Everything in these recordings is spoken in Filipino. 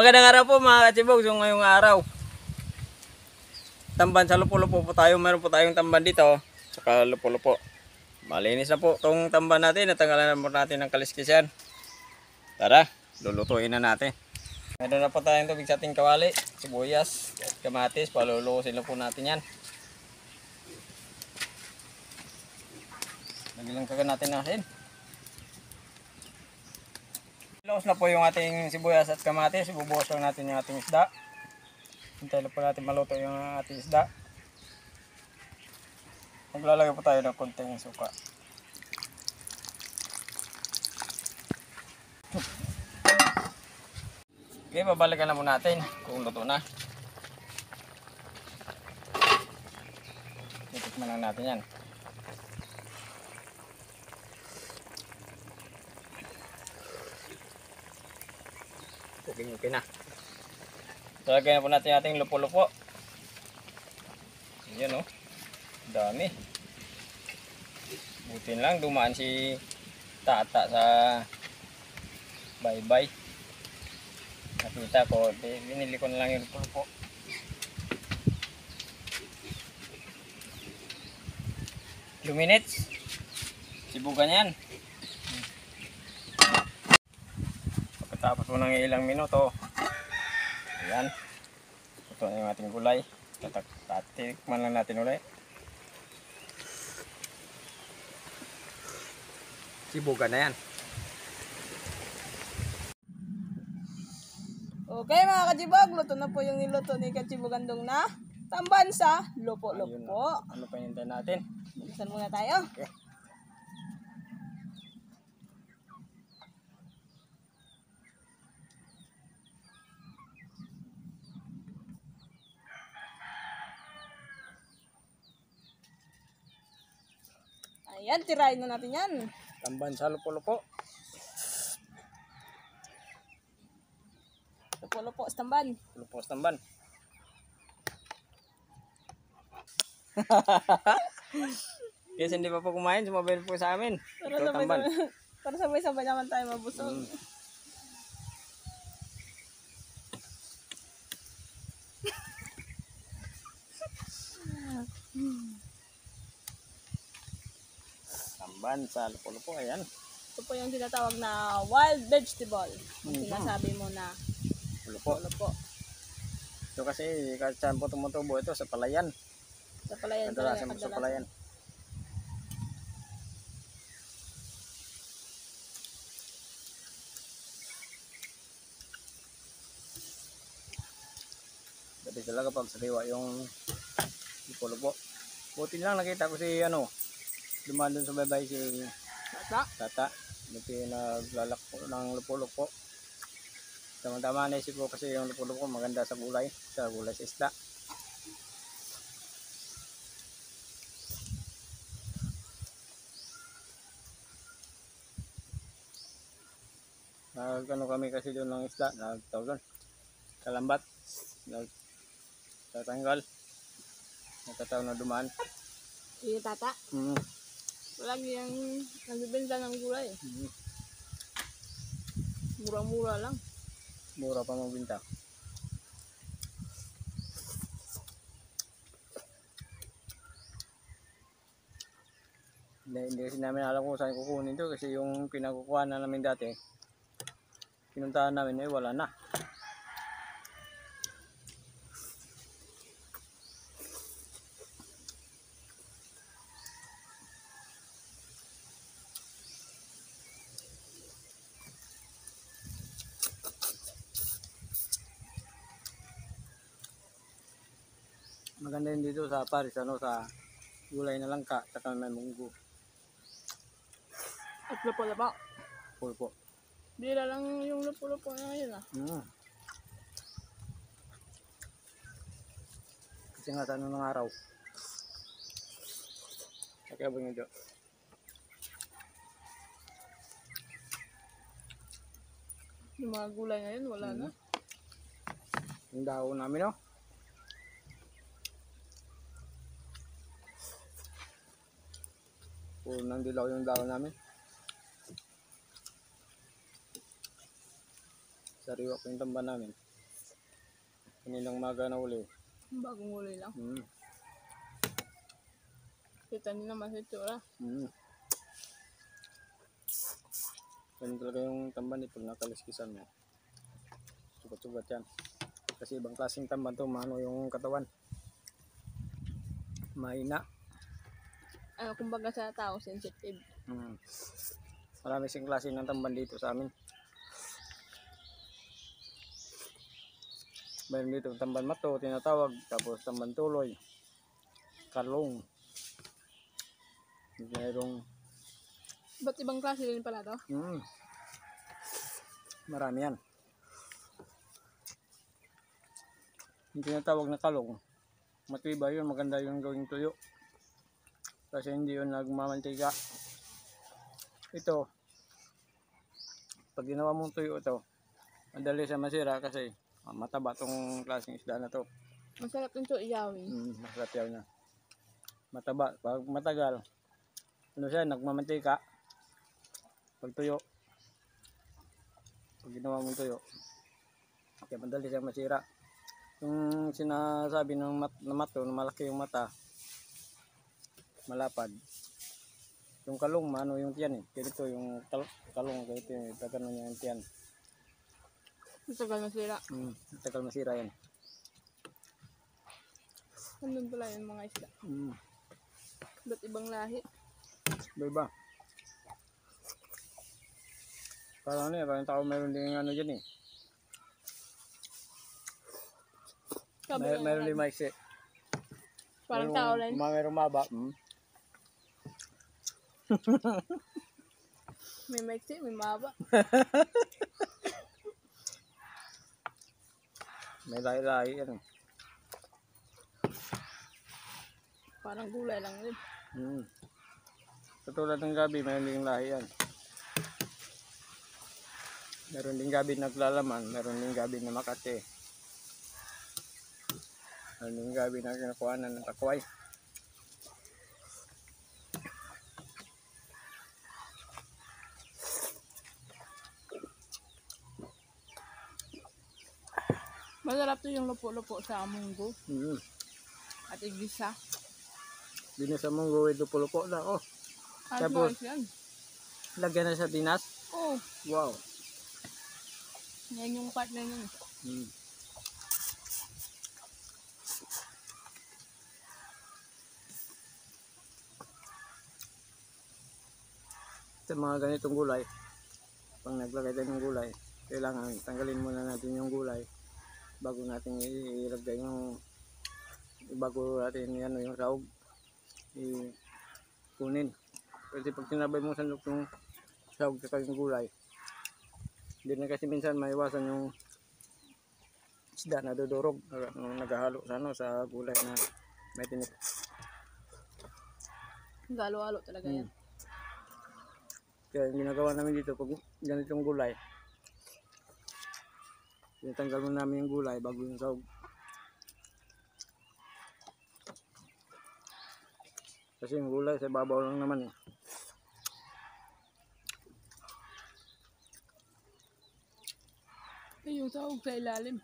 Magandang araw po mga kachibog. So ngayong araw, tamban sa lupo-lupo po tayo. Meron po tayong tamban dito. Saka lupo-lupo. Malinis na po itong tamban natin. Natanggalan na po natin ng kaliskisan. Tara, lulutuin na natin. Meron na po tayong tubig sa ating kawali. Sibuyas at kamatis. Palulusin na po natin yan. Nagilang kagan natin natin. Ilos na po yung ating sibuyas at kamatis. Ibubuhos lang natin yung ating isda. Hintay lang po natin maluto yung ating isda. Maglalagay po tayo ng konting suka. Okay, babalikan na po natin kung luto na. Titikman lang natin yan. Okay na. Talagay na po natin ating lupo-lupo. Ayan o. Dami. Butin lang. Dumaan si Tata sa bye-bye. Nakita ko. Binili ko na lang yung lupo-lupo. Two minutes. Sibugan yan. Tapos mo ng ilang minuto, ayan, ito na yung ating gulay. Tatikman lang natin ulit. Sibugan na yan. Okay mga kachibog, luto na po yung niluto ni Kachibogandong na tamban sa lupo-lupo. Ano pa hinintay natin? Bilisan muna tayo. Okay. Ayan, tirahin na natin yan. Tamban sa lupo-lupo. Lupo-lupo sa tamban. Lupo sa tamban. Kasi hindi pa po kumain, sumabay po sa amin. Ito tamban. Para sabay-sabay naman tayo mabusog. Tamban sa lupo-lupo, ayan. Ito po yung tinatawag na wild vegetable. Ang sinasabi mo na lupo-lupo. Ito kasi kahit saan po tumutubo ito sa palayan. Sa palayan Kadalasan po sa palayan. Dati talaga pag sariwa yung lupo-lupo. Buti lang nakita ko si dumaan dun sa baybay si Tata. Buti naglalakpo ng lupo-lupo. Tama-tama naisip ko kasi yung lupo-lupo maganda sa gulay sa isda. Nagano kami kasi doon ng isda, nagtawag doon, kalambat, nagtatanggal, nagtataw na dumaan. Yung Tata? Lagi yung nagbibenta ng gulay. Mura-mura lang. Mura pa magbenta. Hindi kasi namin alam kung saan kukunin ito kasi yung pinakukuha na namin dati, pinuntahan namin wala na. Maganda din dito sa Paris, sa gulay na langka, saka may munggo. At lupo-lupo. Pulpo. Bira lang yung lupo-lupo na yun ah. Kasi nga sa ng araw. Kaya ba nyo dyan? Yung mga gulay ngayon, wala na. Yung dahon namin puro nang dilaw yung dahon namin. Sariwa po yung tamban namin. Kaninang maga na uli. Bagong uli lang. Mm. Kita niyo naman sa itsura. Mm. Yan talaga yung tamban pag nakaliskisan mo. Sugat-sugat yan. Kasi ibang klaseng tamban to, mano yung katawan. Mahina. Ano, kumbaga sa tao, sensitive. Mm. Marami sing klase ng tamban dito sa amin. Mayroon dito tamban mato, tinatawag. Tapos tamban tuloy. Kalong. Mayroong Ba't ibang klase din pala to? marami yan. Yung tinatawag na kalong, matibay yun, maganda yung gawing tuyo. Kasi hindi yun nagmamantika. Ito, pag ginawa mong tuyo ito, madali siya masira kasi mataba tong klaseng isda na to. Masarap din to iyawin. Masarap yan na. Mataba. Pag matagal, ano siya, nagmamantika. Pag tuyo, pag ginawa mong tuyo, kaya madali siya masira. Yung sinasabi ng na mato, na malaki yung mata, malapad. Yung kalong, mano yung tiyan eh. Ganito yung kalong, ganito yung itagano niya yung tiyan. Matagal masira. Matagal masira yan. Nandun pala yung mga isda. Ba't ibang lahi? Iba. Parang ano eh, parang tao mayroon din ano dyan eh. Mayroon din maiksi. Parang tao lang. Mayroon maba. May maiksi, may mahaba. May lahi-lahi yan. Parang gulay lang din. Katulad ng gabi, mayroon din lahi yan. Meron din gabi naglalaman, meron din gabi na makate. Meron din gabi na kinakuhanan ng takway. Masarap to yung lupo-lupo sa munggo. At igisa. Dinas sa munggo, lupo-lupo na. Oh. Tapos, yan. Lagyan na sa dinas. Oh. Wow. Yan yung part na yun. Sa mga ganitong gulay, pag naglagay tayo ng gulay, kailangan tanggalin muna natin yung gulay bago natin ilagay yung bago natin yung sahog kunin. Kasi pag sinabay mo sa loob yung sahog sa yung gulay, hindi na kasi minsan maiwasan yung isda na dudurog naghahalo sa gulay na may tinik. Galo-halo talaga yan. Kaya yung ginagawa namin dito pag ganitong gulay, tinatanggal mo namin yung gulay bago yung sahog. Kasi yung gulay sa babaw lang naman eh. Yung sahog sa ilalim.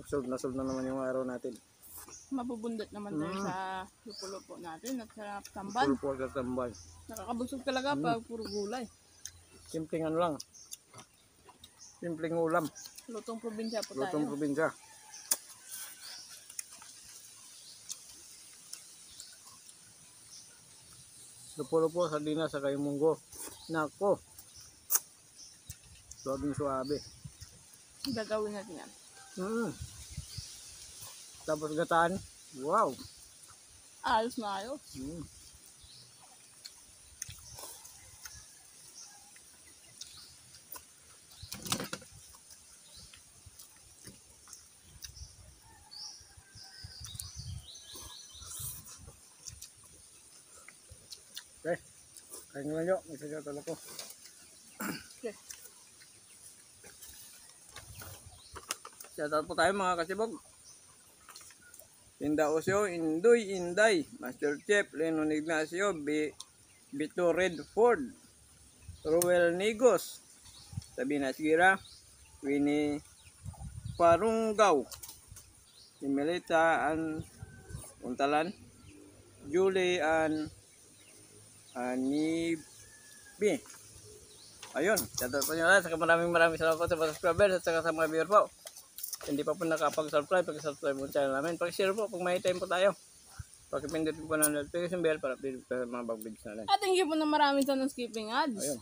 Sold na naman yung araw natin. Mabubundot naman tayo sa lupo-lupo natin at sa tamban. Lupo sa tamban. Nakakabusog talaga pag puro gulay. Simpleng ano lang. Simpleng ulam. Lutong probinsya po tayo. Lutong probinsya. Lupo-lupo, sardinas, saka yung munggo. Nako. Suwabing-suwabe. Gagawin natin yan. Tapos gataan. Wow. Ayos na ayos. Okay. Kain nyo lang yun. Isa dyan tala ko. Okay. shoutout po tayo mga kasibog. Inda Osyo, Indoy, Inday, Master Chef, Lennon Ignacio, Bito Redford, Ruel Nigos, Sabina Sigira, Winnie Parunggaw, Melita An Untalan, Julie Anibi. Ayun, shoutout po nyo lahat. Saka maraming salamat po sa mga subscribers at saka sa mga viewer po. Hindi pa po nakapag-subscribe, pag-subscribe po sa channel namin. Pag-share po, pag may time po tayo. Pag-pindot po ng notification bell para update po sa mga bagong videos natin. At thank you po na maraming sa non-skipping ads. Ayun.